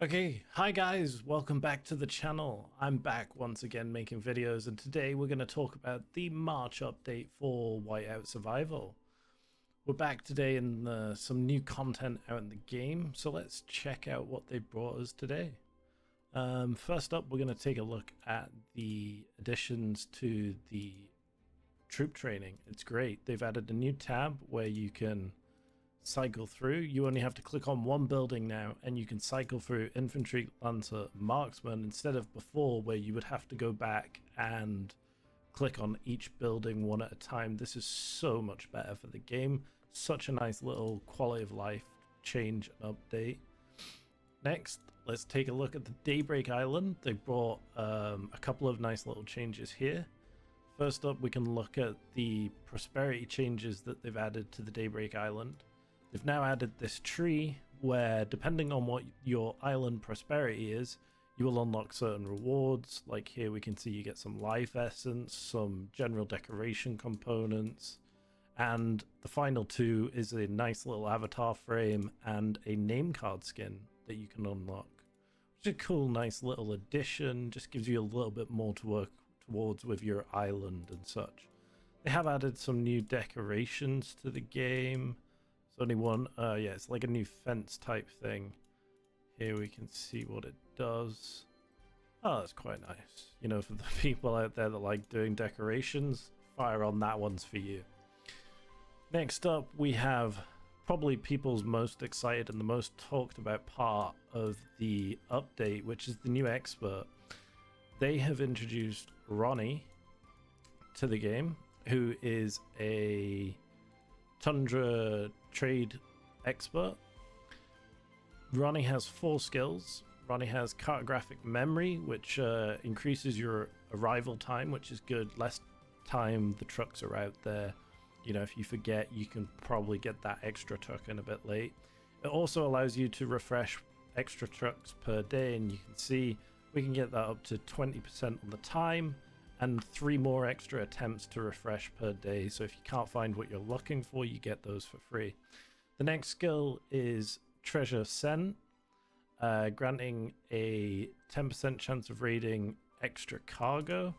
Okay, hi guys, welcome back to the channel. I'm back once again making videos, and today we're going to talk about the March update for Whiteout Survival. We're back today in some new content out in the game, so let's check out what they brought us today. First up, we're going to take a look at the additions to the troop training. It's great. They've added a new tab where you can cycle through. You only have to click on one building now and you can cycle through infantry, lancer, marksman, instead of before where you would have to go back and click on each building one at a time. This is so much better for the game. Such a nice little quality of life change and update. Next, let's take a look at the Daybreak Island. They brought a couple of nice little changes here. First up, we can look at the prosperity changes that they've added to the Daybreak Island. They've now added this tree where, depending on what your island prosperity is, you will unlock certain rewards. Like here we can see you get some life essence, some general decoration components, and the final two is a nice little avatar frame and a name card skin that you can unlock. Which is a cool, nice little addition, just gives you a little bit more to work towards with your island and such. They have added some new decorations to the game. There's only one, yeah, it's like a new fence type thing. Here we can see what it does. Oh, that's quite nice. You know, for the people out there that like doing decorations, fire on, that one's for you. Next up, we have probably people's most excited and the most talked about part of the update, which is the new expert. They have introduced Ronne to the game, who is a Tundra trade expert. Ronne has 4 skills. Ronne has cartographic memory, which increases your arrival time, which is good. Less time the trucks are out there. You know, if you forget, you can probably get that extra truck in a bit late. It also allows you to refresh extra trucks per day, and you can see we can get that up to 20% on the time, and 3 more extra attempts to refresh per day. So if you can't find what you're looking for, you get those for free. The next skill is Treasure Scent, granting a 10% chance of raiding extra cargo,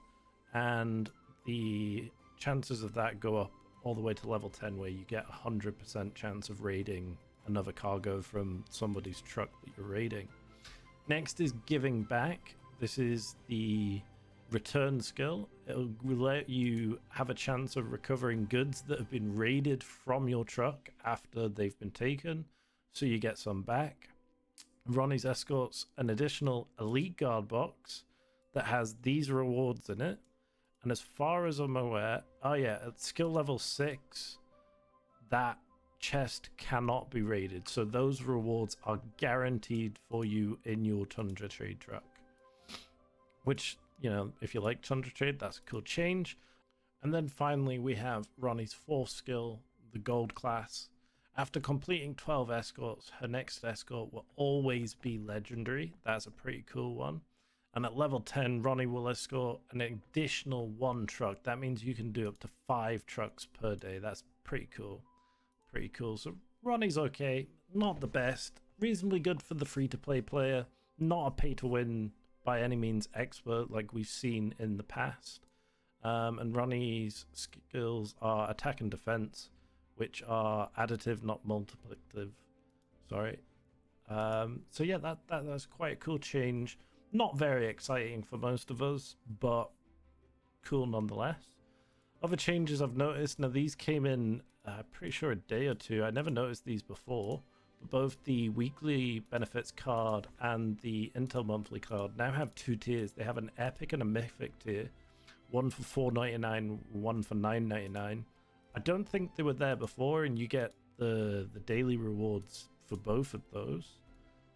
and the chances of that go up all the way to level 10, where you get 100% chance of raiding another cargo from somebody's truck that you're raiding. Next is Giving Back. This is the return skill. It'll let you have a chance of recovering goods that have been raided from your truck after they've been taken, so you get some back. Ronnie's escorts an additional elite guard box that has these rewards in it, and as far as I'm aware, oh yeah, at skill level 6 that chest cannot be raided, so those rewards are guaranteed for you in your Tundra trade truck, which, you know, if you like Tundra trade, that's a cool change. And then finally we have Ronnie's 4th skill, the gold class. After completing 12 escorts, her next escort will always be legendary. That's a pretty cool one. And at level 10, Ronne will escort an additional 1 truck. That means you can do up to 5 trucks per day. That's pretty cool. Pretty cool. So Ronnie's okay, not the best, reasonably good for the free-to-play player, not a pay-to-win by any means expert like we've seen in the past. And Ronnie's skills are attack and defense, which are additive, not multiplicative. Sorry. So yeah, that's quite a cool change. Not very exciting for most of us, but cool nonetheless. Other changes I've noticed, now these came in pretty sure a day or two. I never noticed these before. But both the weekly benefits card and the Intel monthly card now have 2 tiers. They have an epic and a mythic tier. One for $4.99, one for $9.99. I don't think they were there before, and you get the daily rewards for both of those.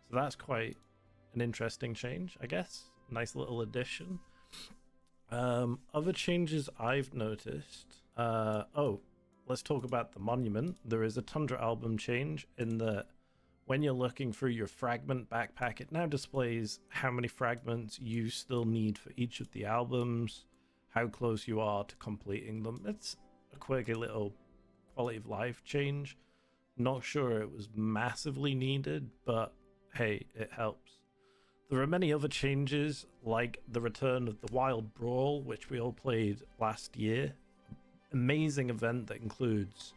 So that's quite an interesting change, I guess. Nice little addition. Other changes I've noticed. Oh, let's talk about the monument. There is a Tundra album change in that when you're looking through your fragment backpack, it now displays how many fragments you still need for each of the albums, how close you are to completing them. It's a quirky little quality of life change. Not sure it was massively needed, but hey, it helps. There are many other changes, like the return of the Wild Brawl, which we all played last year. Amazing event that includes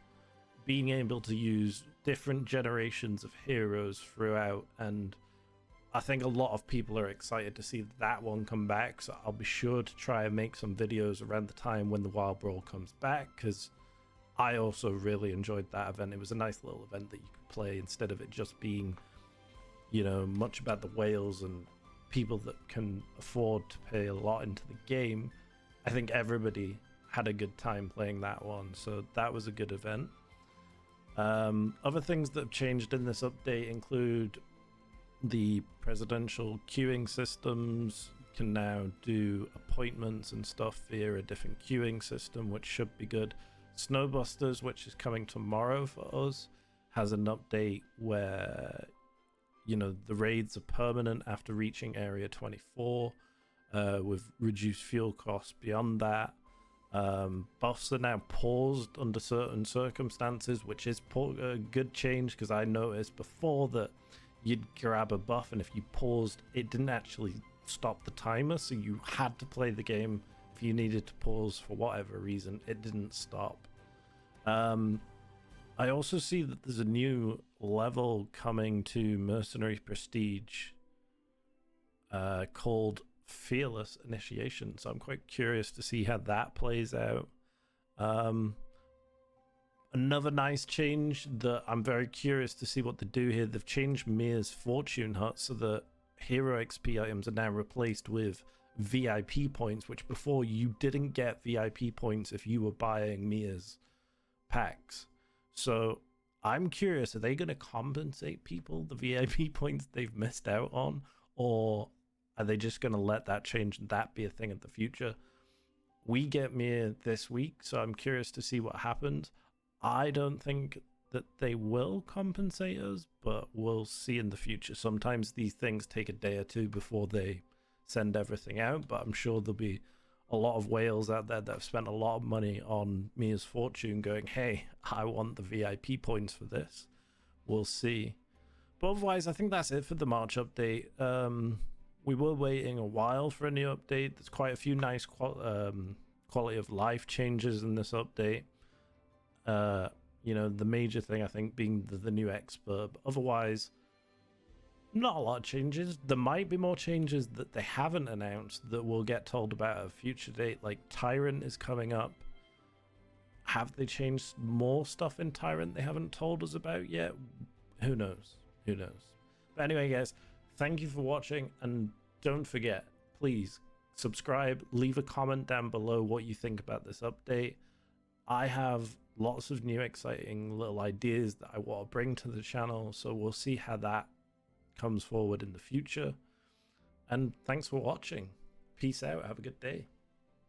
being able to use different generations of heroes throughout, and I think a lot of people are excited to see that one come back, so I'll be sure to try and make some videos around the time when the Wild Brawl comes back, because I also really enjoyed that event. It was a nice little event that you could play instead of it just being, you know, much about the whales and people that can afford to pay a lot into the game. I think everybody had a good time playing that one, so that was a good event. Other things that have changed in this update include the presidential queuing systems can now do appointments and stuff via a different queuing system, which should be good. Snowbusters, which is coming tomorrow for us, has an update where, you know, the raids are permanent after reaching area 24 with reduced fuel costs beyond that. Buffs are now paused under certain circumstances, which is a good change, because I noticed before that you'd grab a buff and if you paused, it didn't actually stop the timer, so you had to play the game. If you needed to pause for whatever reason, it didn't stop. I also see that there's a new level coming to Mercenary Prestige called Fearless Initiation, so I'm quite curious to see how that plays out. Another nice change that I'm very curious to see what they do here, they've changed Mia's Fortune Hut so that hero XP items are now replaced with VIP points, which before you didn't get VIP points if you were buying Mia's packs. So I'm curious, are they going to compensate people the VIP points they've missed out on, or are they just going to let that change and that be a thing in the future? We get Mia this week, so I'm curious to see what happens. I don't think that they will compensate us, but we'll see in the future. Sometimes these things take a day or two before they send everything out, but I'm sure there'll be a lot of whales out there that have spent a lot of money on Mia's Fortune going, hey, I want the VIP points for this. We'll see. But otherwise, I think that's it for the March update. We were waiting a while for a new update. There's quite a few nice quality of life changes in this update. You know, the major thing I think being the new expert. Otherwise, not a lot of changes. There might be more changes that they haven't announced that we'll get told about at a future date. Like Tyrant is coming up. Have they changed more stuff in Tyrant they haven't told us about yet? Who knows? Who knows? But anyway, guys, thank you for watching, and don't forget, please subscribe, leave a comment down below what you think about this update. I have lots of new exciting little ideas that I want to bring to the channel, so we'll see how that comes forward in the future. And thanks for watching. Peace out. Have a good day.